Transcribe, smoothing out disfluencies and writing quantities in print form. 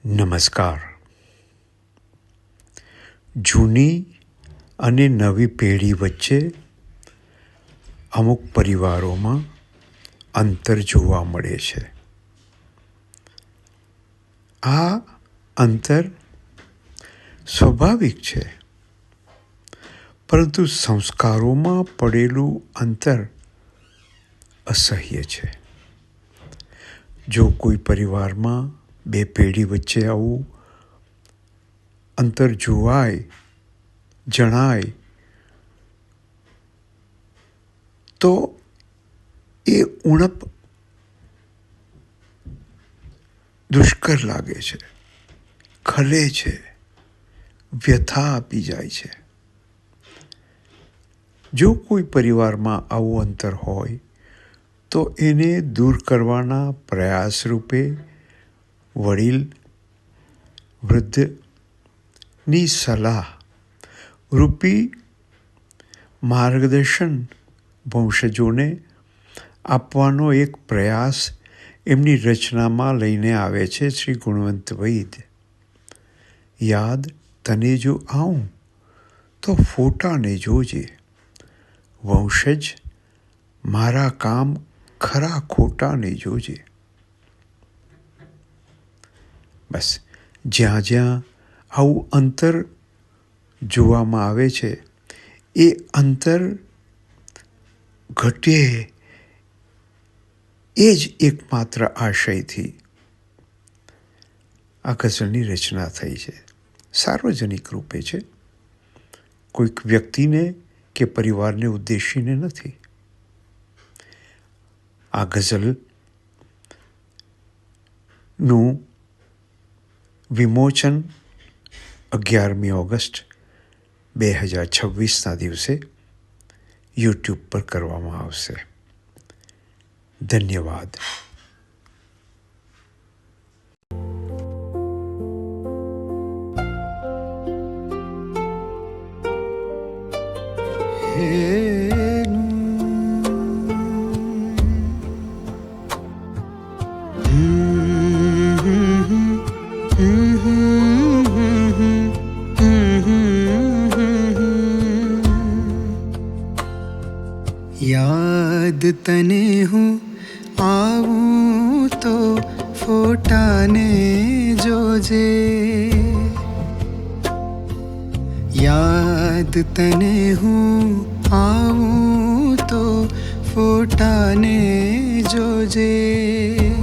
નમસ્કાર. જૂની અને નવી પેઢી વચ્ચે અમુક પરિવારોમાં અંતર જોવા મળે છે. આ અંતર સ્વાભાવિક છે, પરંતુ સંસ્કારોમાં પડેલું અંતર અસહ્ય છે. જો કોઈ પરિવારમાં બે પેઢી વચ્ચે આવું અંતર જોવાય, જણાય, તો એ ઉણપ દુષ્કર લાગે છે, ખલે છે, વ્યથા આપી જાય છે. જો કોઈ પરિવારમાં આવું અંતર હોય તો એને દૂર કરવાના પ્રયાસ રૂપે વડીલ, વૃદ્ધની સલાહ રૂપી માર્ગદર્શન વંશજોને આપવાનો એક પ્રયાસ એમની રચનામાં લઈને આવે છે શ્રી ગુણવંત વૈદ. યાદ તને જો આવું તો ફોટાને જોજે, વંશજ મારા કામ ખરા ખોટાને જોજે. બસ જ્યાં જ્યાં આવું અંતર જોવામાં આવે છે, એ અંતર ઘટે એ જ એકમાત્ર આશયથી આ ગઝલની રચના થઈ છે. સાર્વજનિક રૂપે છે, કોઈક વ્યક્તિને કે પરિવારને ઉદ્દેશીને નથી. આ ગઝલનું વિમોચન 11મી ઓગસ્ટ 2026ના દિવસે યુટ્યુબ પર કરવામાં આવશે. ધન્યવાદ. યાદ તને હું આવું તો ફોટાને જોજે, યાદ તને હું આવું તો ફોટાને જોજે.